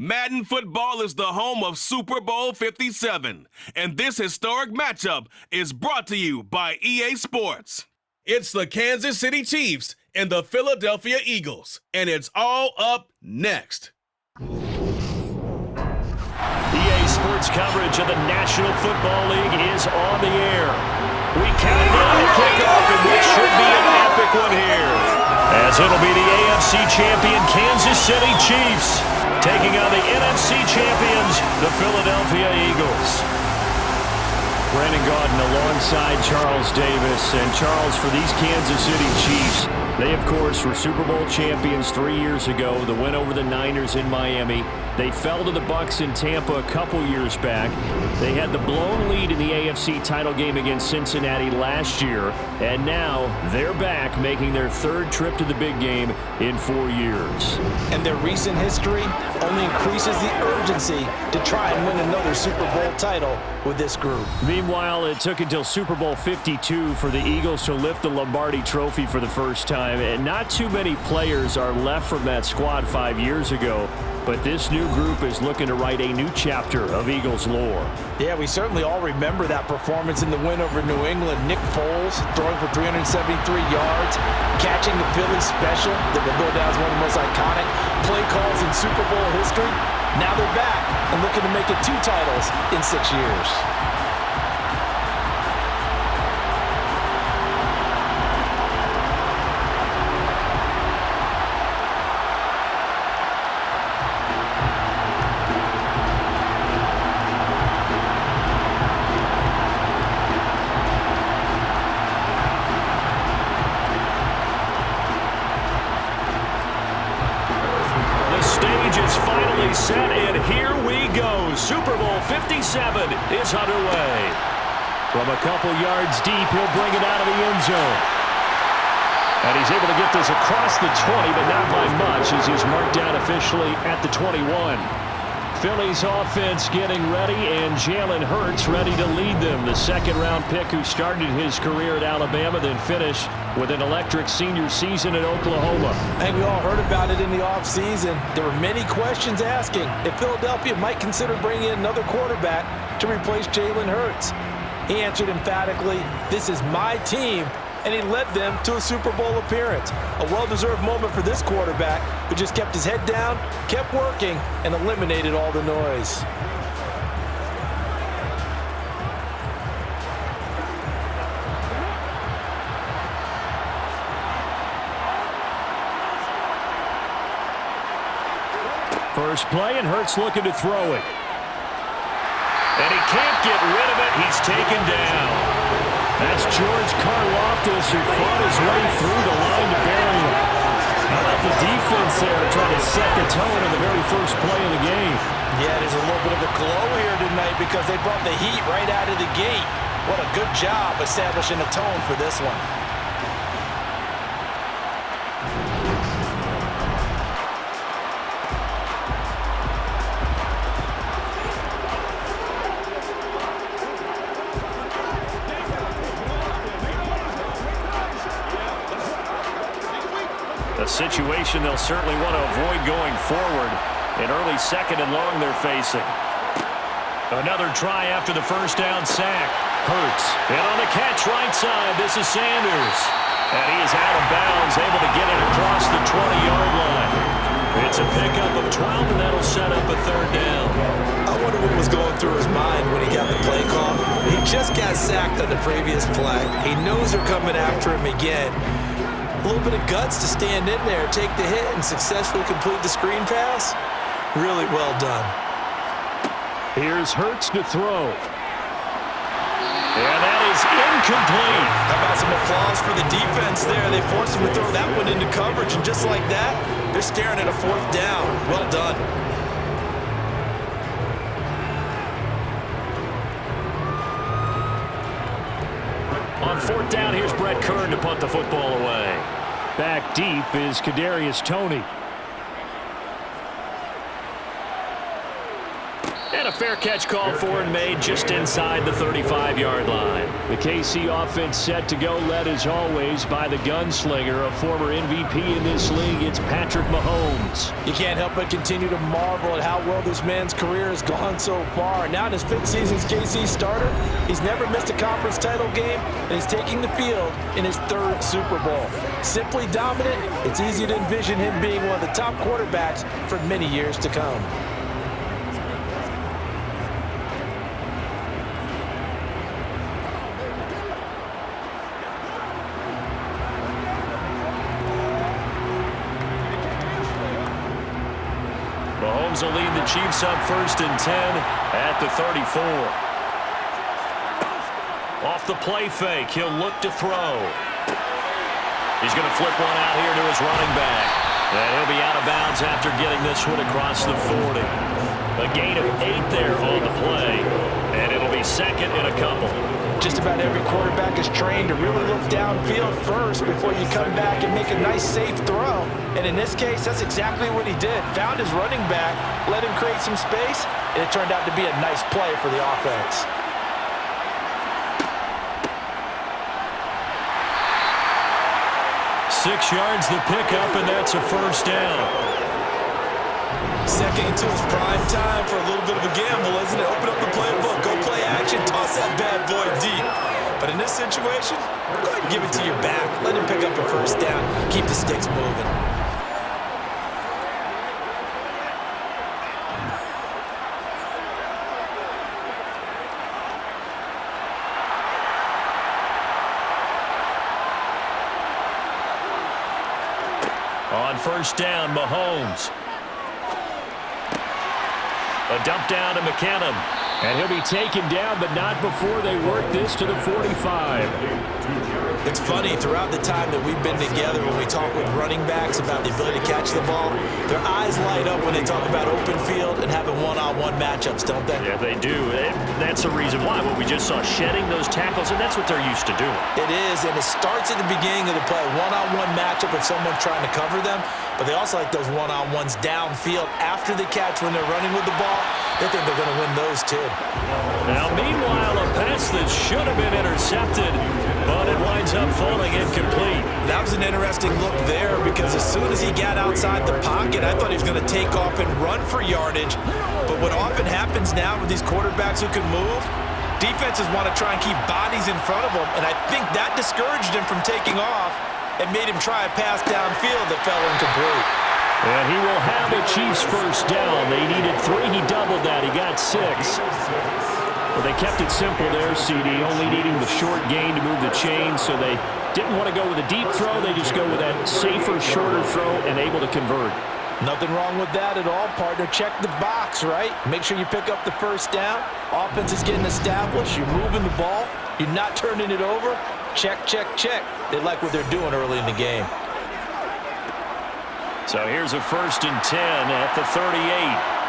Madden football is the home of Super Bowl 57, and this historic matchup is brought to you by EA Sports. It's the Kansas City Chiefs and the Philadelphia Eagles, and it's all up next. EA Sports coverage of the National Football League is on the air. We count down to kickoff, and this should be an epic one here, as it'll be the AFC champion Kansas City Chiefs taking on the NFC champions, the Philadelphia Eagles. Brandon Gaudin alongside Charles Davis. And Charles, for these Kansas City Chiefs, they, of course, were Super Bowl champions 3 years ago. The win over the Niners in Miami. They fell to the Bucs in Tampa a couple years back. They had the blown lead in the AFC title game against Cincinnati last year. And now they're back, making their third trip to the big game in 4 years. And their recent history only increases the urgency to try and win another Super Bowl title with this group. Meanwhile, it took until Super Bowl 52 for the Eagles to lift the Lombardi Trophy for the first time. And not too many players are left from that squad 5 years ago. But this new group is looking to write a new chapter of Eagles lore. Yeah, we certainly all remember that performance in the win over New England. Nick Foles throwing for 373 yards, catching the Philly special that will go down as one of the most iconic play calls in Super Bowl history. Now they're back and looking to make it 2 titles in 6 years. Set, and here we go. Super Bowl 57 is underway. From a couple yards deep, he'll bring it out of the end zone. And he's able to get this across the 20, but not by much, as he's marked down officially at the 21. Philly's offense getting ready, and Jalen Hurts ready to lead them. The second-round pick who started his career at Alabama, then finished with an electric senior season at Oklahoma. I think we all heard about it in the offseason. There were many questions asking if Philadelphia might consider bringing in another quarterback to replace Jalen Hurts. He answered emphatically, "This is my team," and he led them to a Super Bowl appearance. A well-deserved moment for this quarterback, who just kept his head down, kept working, and eliminated all the noise. First play, and Hurts looking to throw it. And he can't get rid of it. He's taken down. That's George Karlaftis, who fought his way through the line to bury him. How about the defense there trying to set the tone in the very first play of the game? Yeah, there's a little bit of a glow here tonight because they brought the heat right out of the gate. What a good job establishing a tone for this one. A situation they'll certainly want to avoid going forward. An early second and long they're facing. Another try after the first down sack. Hurts. And on the catch right side, this is Sanders. And he is out of bounds, able to get it across the 20-yard line. It's a pickup of 12, and that'll set up a third down. I wonder what was going through his mind when he got the play call. He just got sacked on the previous play. He knows they're coming after him again. A little bit of guts to stand in there, take the hit, and successfully complete the screen pass. Really well done. Here's Hurts to throw. And that is incomplete. How about some applause for the defense there? They forced him to throw that one into coverage, and just like that, they're staring at a fourth down. Well done. On fourth down, here's Brett Kern to punt the football away. Back deep is Kadarius Toney. And a fair catch called for and made just inside the 35-yard line. The KC offense set to go, led as always by the gunslinger, a former MVP in this league. It's Patrick Mahomes. You can't help but continue to marvel at how well this man's career has gone so far. Now in his 5th season as KC starter, he's never missed a conference title game, and he's taking the field in his 3rd Super Bowl. Simply dominant, it's easy to envision him being one of the top quarterbacks for many years to come. Mahomes will lead the Chiefs up 1st and 10 at the 34. Off the play fake, he'll look to throw. He's going to flip one out here to his running back. And he'll be out of bounds after getting this one across the 40. A gain of 8 there on the play. And it'll be 2nd and a couple. Just about every quarterback is trained to really look downfield first before you come back and make a nice, safe throw. And in this case, that's exactly what he did. Found his running back, let him create some space, and it turned out to be a nice play for the offense. Six yards the pickup, and that's a 1st down. Second into his prime time for a little bit of a gamble, isn't it? Open up the playbook, go play action, toss that bad boy deep. But in this situation, go ahead and give it to your back. Let him pick up a 1st down. Keep the sticks moving. On 1st down, Mahomes. A dump down to McKinnon. And he'll be taken down, but not before they work this to the 45. It's funny, throughout the time that we've been together, when we talk with running backs about the ability to catch the ball, their eyes light up when they talk about open field and having one-on-one matchups, don't they? Yeah, they do. That's the reason why. What we just saw, shedding those tackles, and that's what they're used to doing. It is, and it starts at the beginning of the play. One-on-one matchup if someone's trying to cover them, but they also like those one-on-ones downfield after the catch when they're running with the ball. They think they're going to win those, too. Now, meanwhile, a pass that should have been intercepted, but it winds up falling incomplete. That was an interesting look there because as soon as he got outside the pocket, I thought he was going to take off and run for yardage. But what often happens now with these quarterbacks who can move, defenses want to try and keep bodies in front of them, and I think that discouraged him from taking off and made him try a pass downfield that fell incomplete. And he will have the Chiefs 1st down. They needed 3. He doubled that. He got 6. Well, they kept it simple there, CD, only needing the short gain to move the chain, so they didn't want to go with a deep throw. They just go with that safer, shorter throw and able to convert. Nothing wrong with that at all, partner. Check the box, right? Make sure you pick up the 1st down. Offense is getting established. You're moving the ball. You're not turning it over. Check, check, check. They like what they're doing early in the game. So here's a 1st and 10 at the 38.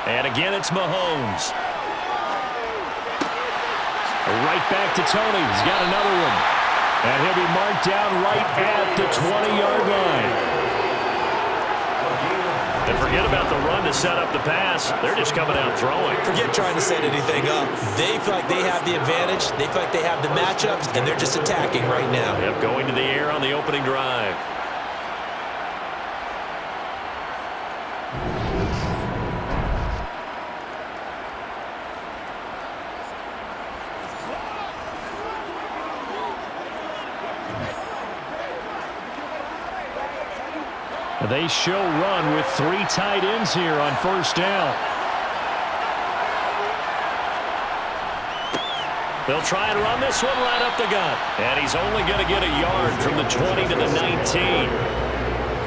And again, it's Mahomes. Right back to Tony. He's got another one. And he'll be marked down right at the 20-yard line. And forget about the run to set up the pass. They're just coming out throwing. Forget trying to set anything up. They feel like they have the advantage. They feel like they have the matchups, and they're just attacking right now. Yep, going to the air on the opening drive. They show run with 3 tight ends here on 1st down. They'll try and run this one right up the gut. And he's only going to get a yard from the 20 to the 19.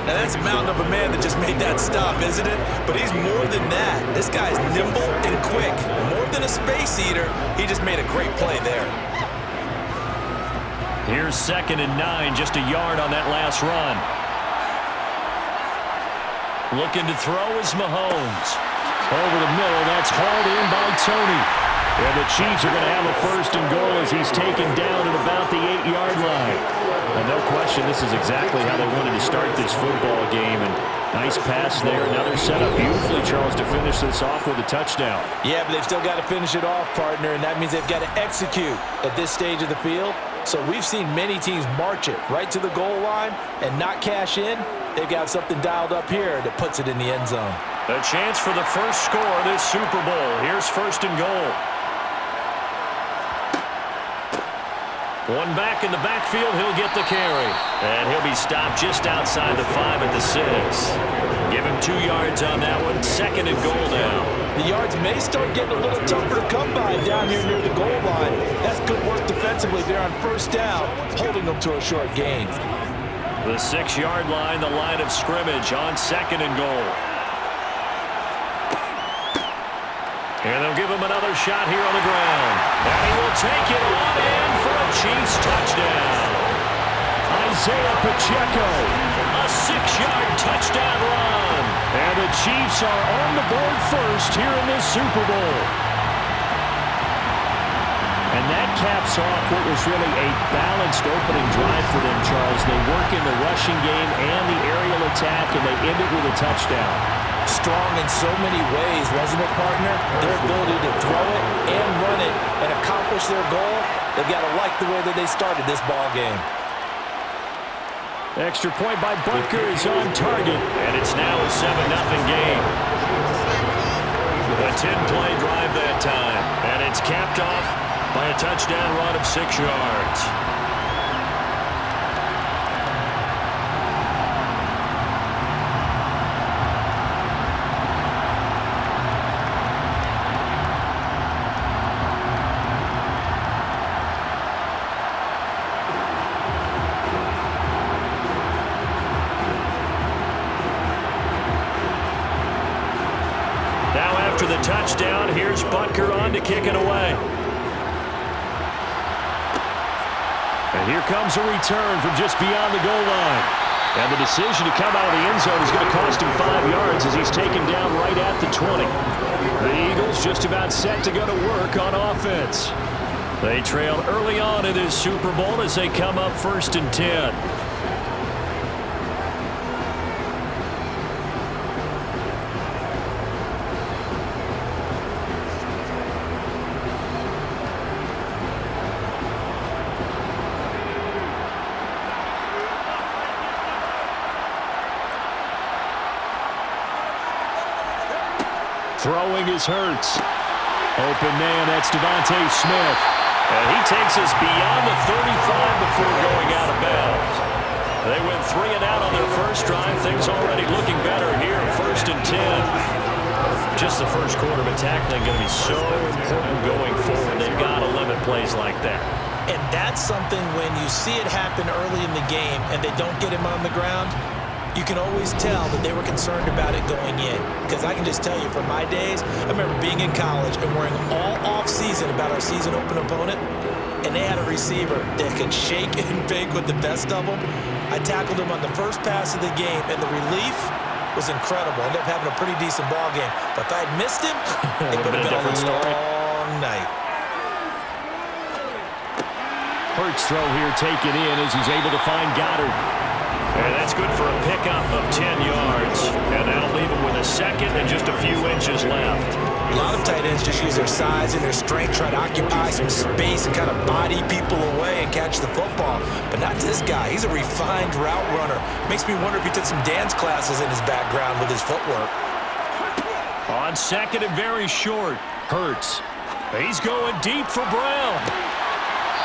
Now that's a mountain of a man that just made that stop, isn't it? But he's more than that. This guy's nimble and quick. More than a space eater, he just made a great play there. Here's 2nd and 9, just a yard on that last run. Looking to throw is Mahomes. Over the middle, that's hauled in by Tony. And the Chiefs are going to have a 1st and goal as he's taken down at about the 8-yard line. And no question this is exactly how they wanted to start this football game. And nice pass there. Another setup beautifully, Charles, to finish this off with a touchdown. Yeah, but they've still got to finish it off, partner, and that means they've got to execute at this stage of the field. So we've seen many teams march it right to the goal line and not cash in. They've got something dialed up here that puts it in the end zone. A chance for the first score of this Super Bowl. Here's first and goal. One back in the backfield, he'll get the carry. And he'll be stopped just outside the 5 at the 6. Give him 2 yards on that one. Second and goal now. The yards may start getting a little tougher to come by down here near the goal line. That's good work defensively there on first down, holding them to a short gain. The 6-yard line, the line of scrimmage on second and goal. And they'll give him another shot here on the ground. And he will take it on in for a Chiefs touchdown. Isaiah Pacheco, a 6-yard touchdown run. And the Chiefs are on the board first here in this Super Bowl. And that caps off what was really a balanced opening drive for them, Charles. They work in the rushing game and the aerial attack, and they end it with a touchdown. Strong in so many ways, wasn't it, partner? Their ability to throw it and run it and accomplish their goal, they've got to like the way that they started this ball game. Extra point by Butker is on target, and it's now a 7-0 game. A 10-play drive that time, and it's capped off by a touchdown run of 6 yards. After the touchdown, here's Butker on to kick it away. And here comes a return from just beyond the goal line. And the decision to come out of the end zone is going to cost him 5 yards as he's taken down right at the 20. The Eagles just about set to go to work on offense. They trailed early on in this Super Bowl as they come up 1st and 10. Throwing is Hurts. Open man, that's Devontae Smith. And he takes us beyond the 35 before going out of bounds. They went 3 and out on their first drive. Things already looking better here, 1st and 10. Just the first quarter, but tackling going to be so important going forward. They've got to limit plays like that. And that's something when you see it happen early in the game and they don't get him on the ground, you can always tell that they were concerned about it going in. Because I can just tell you from my days, I remember being in college and worrying all off-season about our season open opponent, and they had a receiver that could shake and bake with the best of them. I tackled him on the first pass of the game, and the relief was incredible. I ended up having a pretty decent ball game. But if I had missed him, it would have been a long night. Hurts throw here taken in as he's able to find Goddard. And that's good for a pickup of 10 yards. And that'll leave him with a second and just a few inches left. A lot of tight ends just use their size and their strength, try to occupy some space and kind of body people away and catch the football. But not this guy. He's a refined route runner. Makes me wonder if he took some dance classes in his background with his footwork. On second and very short, Hurts. He's going deep for Brown.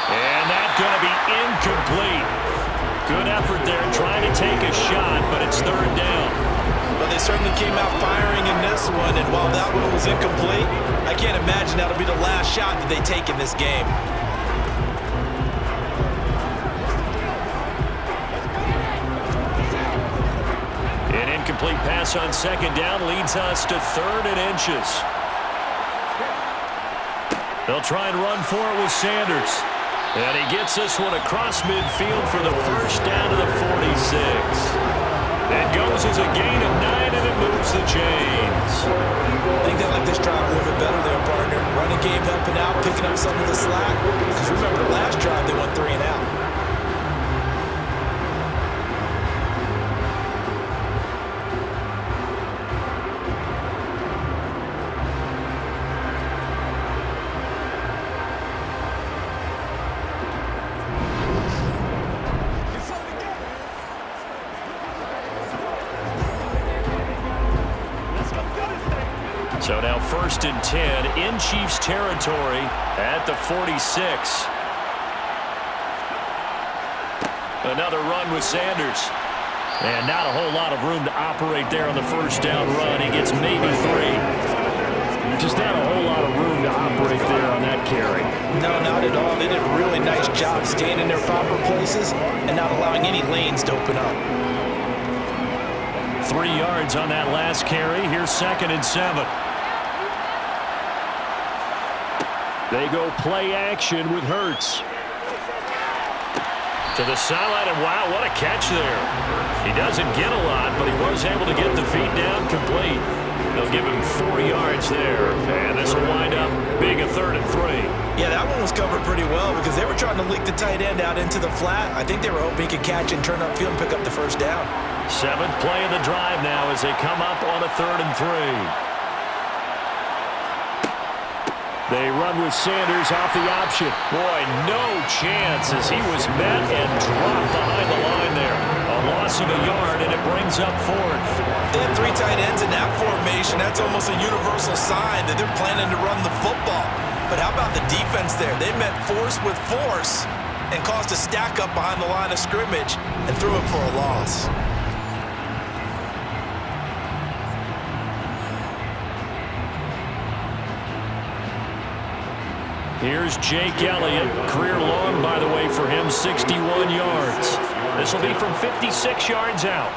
And that's going to be incomplete. Good effort there trying to take a shot, but it's 3rd down. Well, they certainly came out firing in this one, and while that one was incomplete, I can't imagine that'll be the last shot that they take in this game. An incomplete pass on 2nd down leads us to 3rd and inches. They'll try and run for it with Sanders. And he gets this one across midfield for the first down to the 46. It goes as a gain of 9, and it moves the chains. I think they like this drive a little bit better there, partner. Running game helping out, picking up some of the slack. Because remember, the last drive, they went 3 and out. 1st and 10 in Chiefs territory at the 46. Another run with Sanders. And not a whole lot of room to operate there on the first down run. He gets maybe 3. Just not a whole lot of room to operate there on that carry. No, not at all. They did a really nice job staying in their proper places and not allowing any lanes to open up. 3 yards on that last carry. Here's 2nd and 7. They go play action with Hurts. To the sideline, and wow, what a catch there. He doesn't get a lot, but he was able to get the feet down complete. They'll give him 4 yards there, and this will wind up being a 3rd and 3. Yeah, that one was covered pretty well because they were trying to leak the tight end out into the flat. I think they were hoping he could catch and turn upfield and pick up the first down. 7th play of the drive now as they come up on a 3rd and 3. They run with Sanders off the option. Boy, no chance as he was met and dropped behind the line there. A loss of a yard, and it brings up 4th. They have 3 tight ends in that formation. That's almost a universal sign that they're planning to run the football. But how about the defense there? They met force with force and caused a stack up behind the line of scrimmage and threw it for a loss. Here's Jake Elliott. Career long, by the way, for him, 61 yards. This will be from 56 yards out.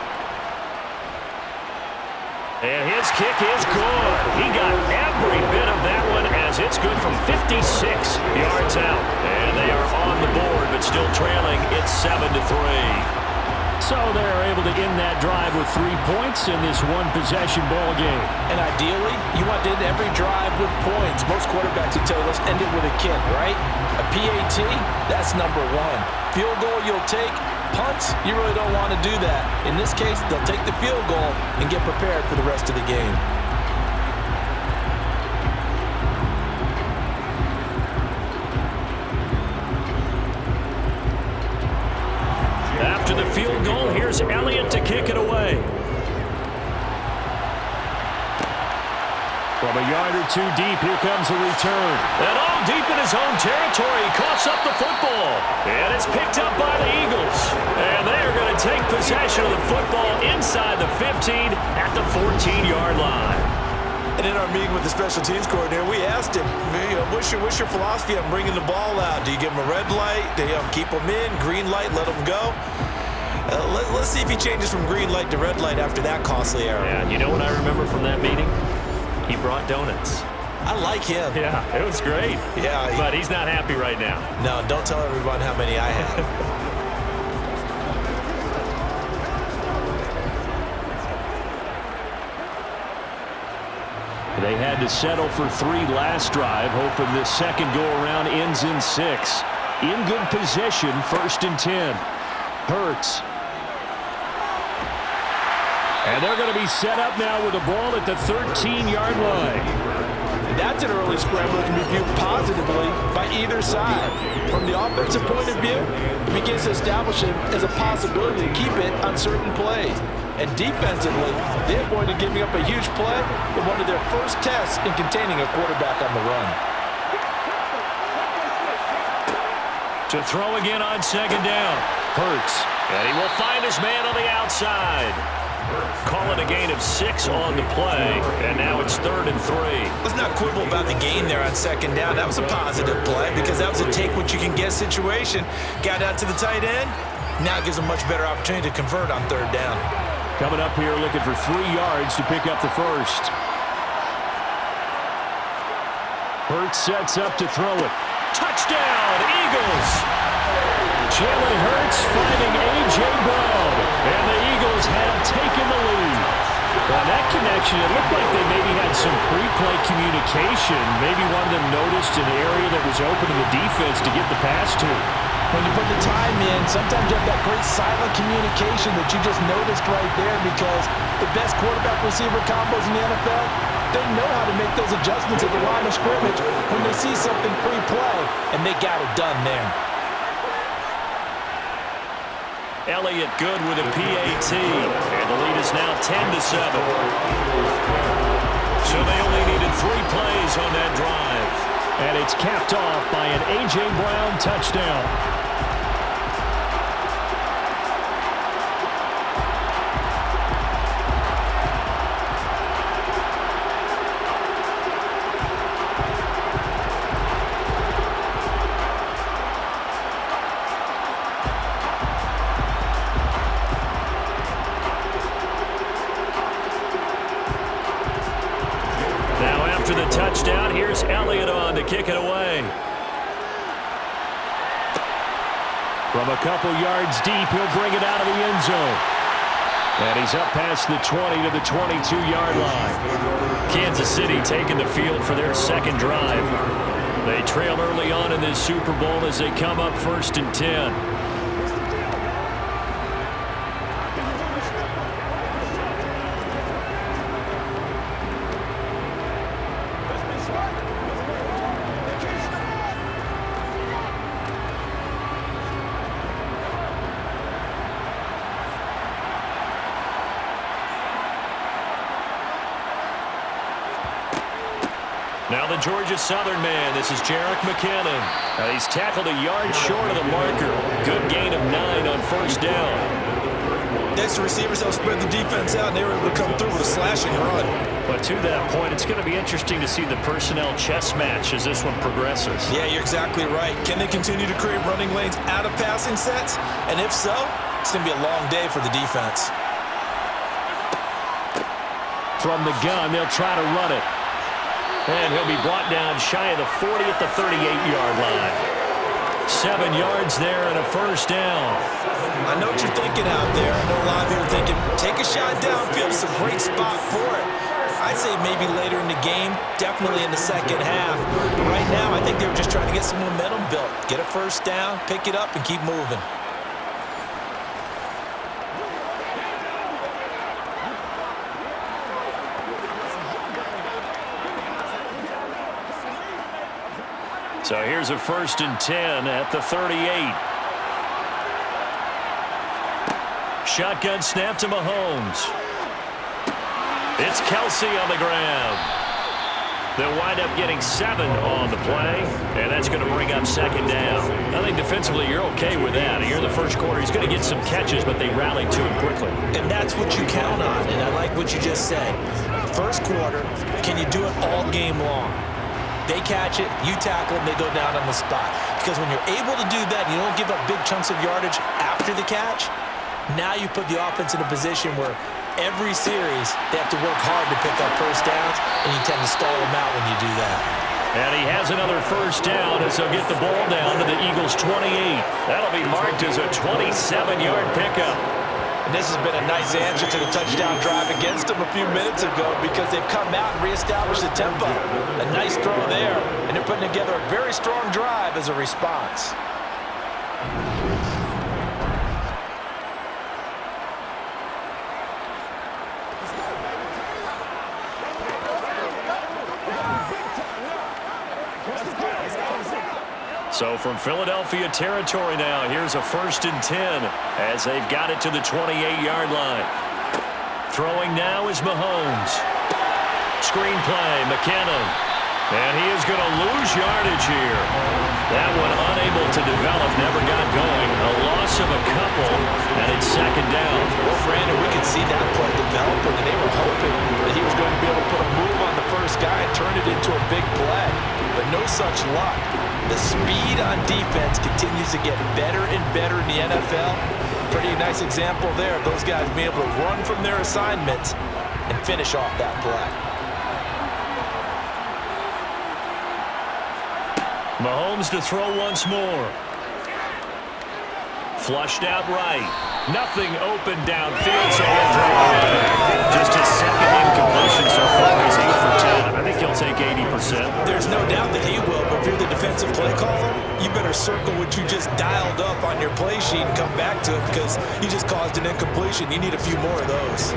And his kick is good. He got every bit of that one as it's good from 56 yards out. And they are on the board, but still trailing. It's 7-3. So they're able to end that drive with 3 points in this one-possession ball game. And ideally, you want to end every drive with points. Most quarterbacks would tell you, let's end it with a kick, right? A PAT, that's number 1. Field goal you'll take. Punts, you really don't want to do that. In this case, they'll take the field goal and get prepared for the rest of the game. After the field goal, here's Elliott to kick it away. From a yard or 2 deep, here comes a return. And all deep in his own territory, he coughs up the football. And it's picked up by the Eagles. And they are going to take possession of the football inside the 15 at the 14-yard line. And in our meeting with the special teams coordinator, we asked him, what's your philosophy on bringing the ball out? Do you give him a red light? Do you keep him in? Green light, let him go? Let's see if he changes from green light to red light after that costly error. Yeah, you know what I remember from that meeting? He brought donuts. I like him. Yeah, it was great. Yeah. But he's not happy right now. No, don't tell everyone how many I had. They had to settle for 3 last drive, hoping this second go-around ends in 6. In good position, 1st and 10. Hurts. And they're going to be set up now with the ball at the 13-yard line. That's an early scramble that can be viewed positively by either side. From the offensive point of view, it begins to establish it as a possibility to keep it on certain plays. And defensively, they avoided giving up a huge play with one of their first tests in containing a quarterback on the run. To throw again on 2nd down. Hurts. And he will find his man on the outside. Call it a gain of 6 on the play, and now it's 3rd and 3. Let's not quibble about the gain there on 2nd down. That was a positive play because that was a take-what-you-can-get situation. Got out to the tight end. Now it gives a much better opportunity to convert on 3rd down. Coming up here looking for 3 yards to pick up the first. Hurts sets up to throw it. Touchdown, Eagles! Jalen Hurts finding A.J. Brown, and the Eagles have taken the lead. On that connection, it looked like they maybe had some pre-play communication. Maybe one of them noticed an area that was open to the defense to get the pass to. When you put the time in, sometimes you have that great silent communication that you just noticed right there because the best quarterback-receiver combos in the NFL, they know how to make those adjustments at the line of scrimmage when they see something pre-play, and they got it done there. Elliott good with a PAT, and the lead is now 10-7. So they only needed 3 plays on that drive. And it's capped off by an A.J. Brown touchdown. After the touchdown, here's Elliott on to kick it away. From a couple yards deep, he'll bring it out of the end zone. And he's up past the 20 to the 22-yard line. Kansas City taking the field for their second drive. They trail early on in this Super Bowl as they come up 1st and 10. Now the Georgia Southern man, this is Jerick McKinnon. He's tackled a yard short of the marker. Good gain of 9 on 1st down. Next, the receivers helped spread the defense out, and they were able to come through with a slashing run. But to that point, it's going to be interesting to see the personnel chess match as this one progresses. Yeah, you're exactly right. Can they continue to create running lanes out of passing sets? And if so, it's going to be a long day for the defense. From the gun, they'll try to run it. And he'll be brought down shy of the 40 at the 38-yard line. 7 yards there and a 1st down. I know what you're thinking out there. I know a lot of you are thinking, take a shot downfield. It's a great spot for it. I'd say maybe later in the game, definitely in the second half. But right now, I think they were just trying to get some momentum built. Get a 1st down, pick it up, and keep moving. So here's a 1st and 10 at the 38. Shotgun snap to Mahomes. It's Kelsey on the grab. They'll wind up getting 7 on the play, and that's going to bring up 2nd down. I think defensively you're okay with that. Here in the 1st quarter, he's going to get some catches, but they rallied to him quickly. And that's what you count on, and I like what you just said. 1st quarter, can you do it all game long? They catch it, you tackle them, they go down on the spot. Because when you're able to do that, you don't give up big chunks of yardage after the catch, now you put the offense in a position where every series they have to work hard to pick up 1st downs, and you tend to stall them out when you do that. And he has another 1st down as they'll get the ball down to the Eagles' 28. That'll be marked as a 27-yard pickup. And this has been a nice answer to the touchdown drive against them a few minutes ago because they've come out and reestablished the tempo. A nice throw there, and they're putting together a very strong drive as a response. So from Philadelphia territory now, here's a 1st and 10 as they've got it to the 28-yard line. Throwing now is Mahomes. Screen play, McKinnon. And he is going to lose yardage here. That one unable to develop, never got going. A loss of a couple, and it's 2nd down. Well, Brandon, we could see that play developing, and they were hoping that he was going to be able to put a move on the 1st guy and turn it into a big play. But no such luck. The speed on defense continues to get better and better in the NFL. Pretty nice example there of those guys being able to run from their assignments and finish off that play. Mahomes to throw once more. Flushed out right. Nothing open downfield, so he'll throw away. Just his 2nd incompletion so far. He's 8 for 10. I think he'll take 80%. There's no doubt that he will, but if you're the defensive play caller, you better circle what you just dialed up on your play sheet and come back to it because you just caused an incompletion. You need a few more of those.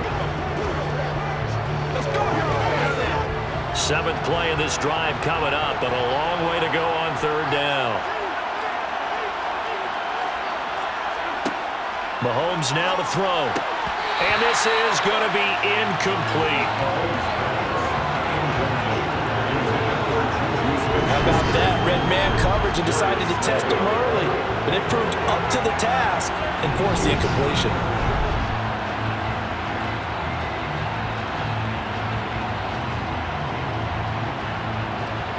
7th play of this drive coming up, but a long way to go on 3rd down. Mahomes now to throw. And this is going to be incomplete. How about that? Red man coverage and decided to test him early. But it proved up to the task and forced the incompletion.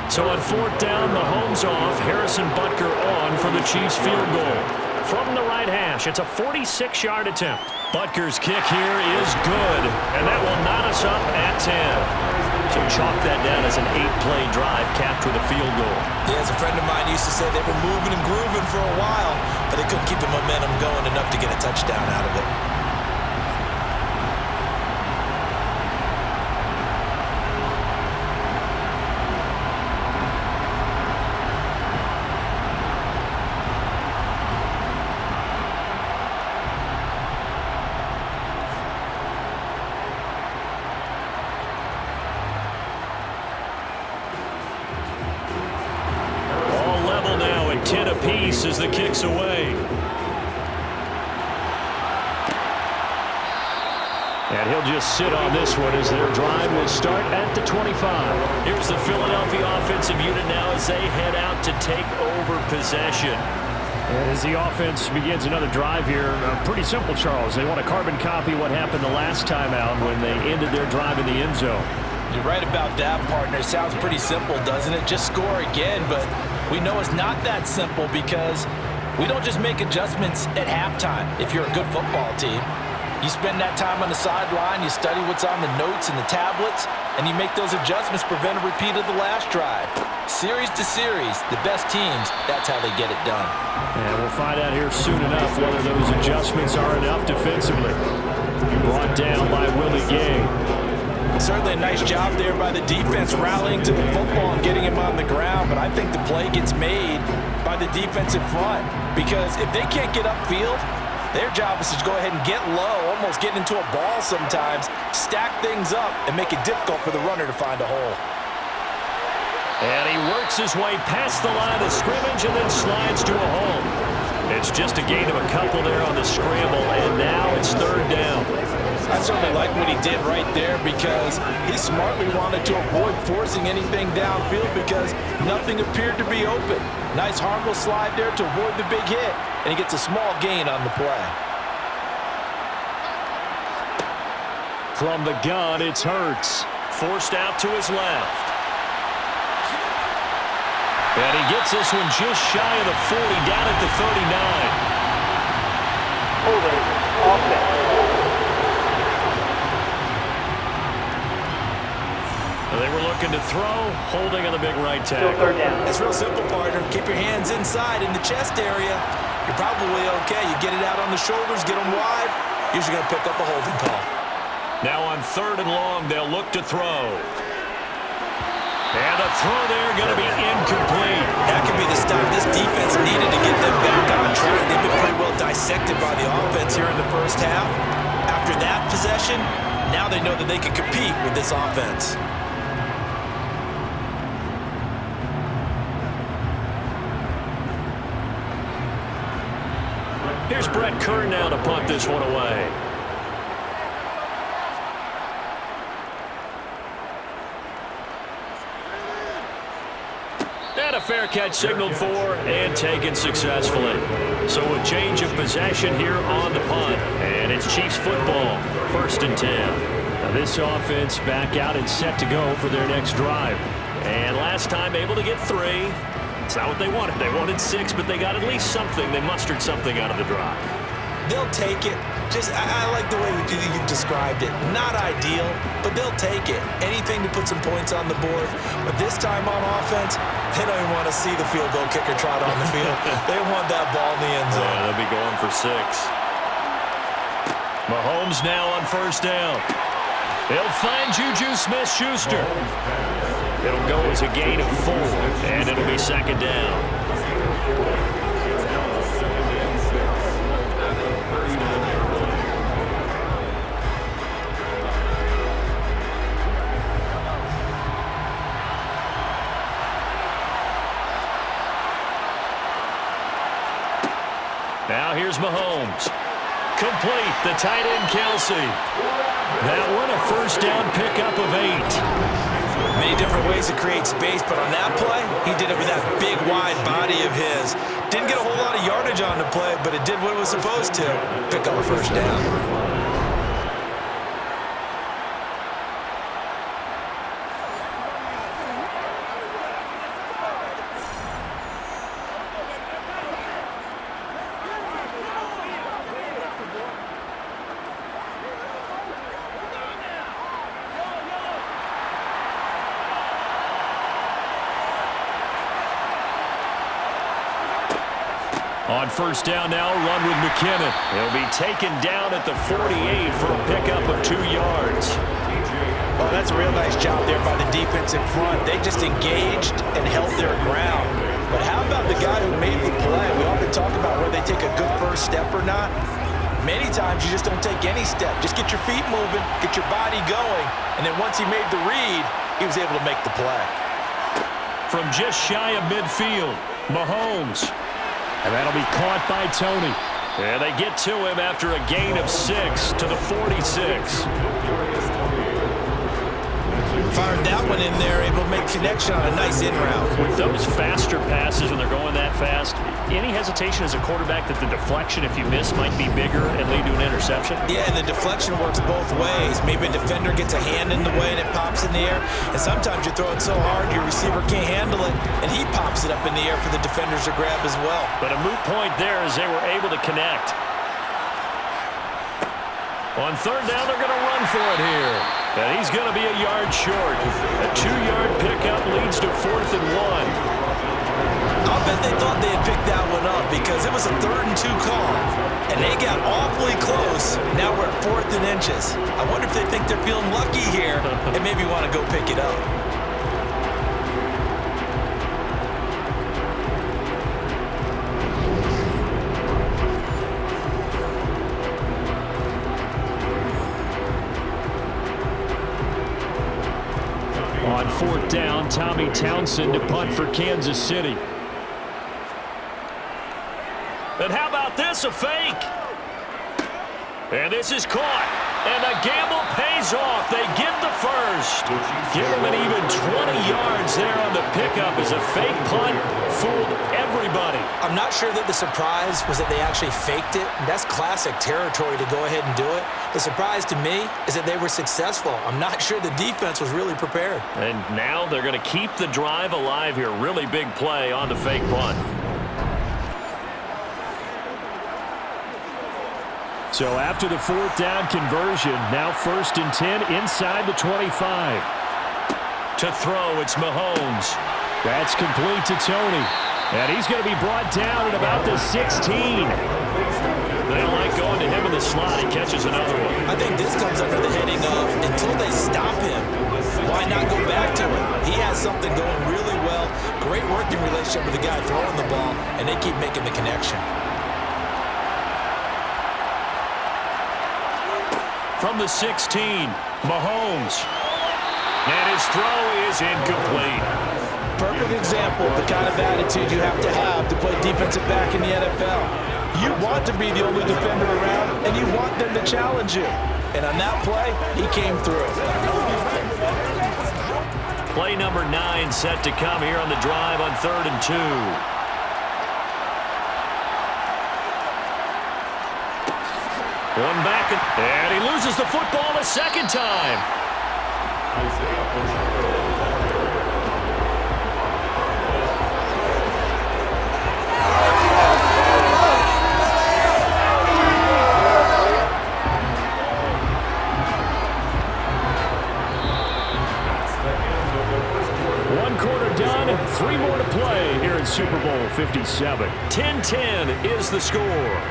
So on fourth down, Mahomes off. Harrison Butker on for the Chiefs field goal. From the right hash, it's a 46-yard attempt. Butker's kick here is good, and that will knot us up at 10. So chalk that down as an 8-play drive capped with a field goal. Yeah, as a friend of mine used to say, they were moving and grooving for a while, but they couldn't keep the momentum going enough to get a touchdown out of it. As the kick's away. And he'll just sit on this one as their drive will start at the 25. Here's the Philadelphia offensive unit now as they head out to take over possession. And as the offense begins another drive here, pretty simple, Charles. They want to carbon copy what happened the last time out when they ended their drive in the end zone. You're right about that, partner. Sounds pretty simple, doesn't it? Just score again, but we know it's not that simple because we don't just make adjustments at halftime if you're a good football team. You spend that time on the sideline, you study what's on the notes and the tablets, and you make those adjustments, prevent a repeat of the last drive. Series to series, the best teams, that's how they get it done. And we'll find out here soon enough whether those adjustments are enough defensively. Brought down by Willie Gay. Certainly a nice job there by the defense rallying to the football and getting him on the ground, but I think the play gets made by the defensive front because if they can't get upfield, their job is to go ahead and get low, almost get into a ball sometimes, stack things up, and make it difficult for the runner to find a hole. And he works his way past the line of scrimmage and then slides to a hole. It's just a gain of a couple there on the scramble, and now it's third down. I certainly like what he did right there because he smartly wanted to avoid forcing anything downfield because nothing appeared to be open. Nice harmless slide there to avoid the big hit, and he gets a small gain on the play. From the gun, it's Hurts. Forced out to his left. And he gets this one just shy of the 40, down at the 39. Holding, offense. They were looking to throw, holding on the big right tackle. It's real simple, partner. Keep your hands inside in the chest area. You're probably okay. You get it out on the shoulders, get them wide. Usually going to pick up a holding call. Now on third and long, they'll look to throw. And the throw there going to be incomplete. That could be the stop this defense needed to get them back on track. They've been pretty well dissected by the offense here in the first half. After that possession, now they know that they can compete with this offense. Here's Brett Kern now to punt this one away. And a fair catch signaled for and taken successfully. So a change of possession here on the punt. And it's Chiefs football, 1st and 10. Now this offense back out and set to go for their next drive. And last time able to get 3. It's not what they wanted. They wanted 6, but they got at least something. They mustered something out of the drive. They'll take it. I like the way you described it. Not ideal, but they'll take it. Anything to put some points on the board. But this time on offense, they don't even want to see the field goal kicker trot on the field. They want that ball in the end zone. Yeah, they'll be going for 6. Mahomes now on 1st down. He'll find Juju Smith-Schuster. It'll go as a gain of 4, and it'll be 2nd down. Now here's Mahomes. Complete, the tight end Kelsey. That one a 1st down pickup of 8. Many different ways to create space, but on that play, he did it with that big, wide body of his. Didn't get a whole lot of yardage on the play, but it did what it was supposed to. Pick up a first down. On first down now, run with McKinnon. He'll be taken down at the 48 for a pickup of 2 yards. Well, that's a real nice job there by the defense in front. They just engaged and held their ground. But how about the guy who made the play? We often talk about whether they take a good first step or not. Many times you just don't take any step. Just get your feet moving, get your body going, and then once he made the read, he was able to make the play. From just shy of midfield, Mahomes. And that'll be caught by Tony. And they get to him after a gain of 6 to the 46. Fired that one in there, able to make connection on a nice in route. With those faster passes when they're going that fast, any hesitation as a quarterback that the deflection, if you miss, might be bigger and lead to an interception? Yeah, and the deflection works both ways. Maybe a defender gets a hand in the way and it pops in the air. And sometimes you throw it so hard your receiver can't handle it, and he pops it up in the air for the defenders to grab as well. But a moot point there as they were able to connect. On third down, they're going to run for it here. And he's going to be a yard short. A 2-yard pickup leads to 4th and 1. I'll bet they thought they had picked that one up because it was a 3rd and 2 call. And they got awfully close. Now we're at 4th and inches. I wonder if they think they're feeling lucky here and maybe want to go pick it up. On 4th down, Tommy Townsend to punt for Kansas City. And how about this, a fake? And this is caught. And the gamble pays off. They get the first. Give them an even 20 yards there on the pickup as a fake punt fooled everybody. I'm not sure that the surprise was that they actually faked it. That's classic territory to go ahead and do it. The surprise to me is that they were successful. I'm not sure the defense was really prepared. And now they're going to keep the drive alive here. Really big play on the fake punt. So after the 4th down conversion, now 1st and 10 inside the 25. To throw, it's Mahomes. That's complete to Tony. And he's going to be brought down at about the 16. They don't like going to him in the slot. He catches another one. I think this comes under the heading of until they stop him, why not go back to him? He has something going really well. Great working relationship with the guy throwing the ball, and they keep making the connection. From the 16, Mahomes. And his throw is incomplete. Perfect example of the kind of attitude you have to play defensive back in the NFL. You want to be the only defender around, and you want them to challenge you. And on that play, he came through. Play number 9 set to come here on the drive on 3rd and 2. One back, and he loses the football a second time. One quarter done, 3 more to play here in Super Bowl 57. 10-10 is the score.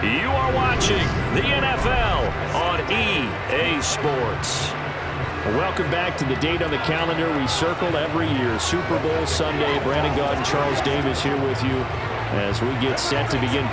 You are watching the NFL on EA Sports. Welcome back to the date on the calendar we circled every year. Super Bowl Sunday. Brandon Gaudin, Charles Davis here with you as we get set to begin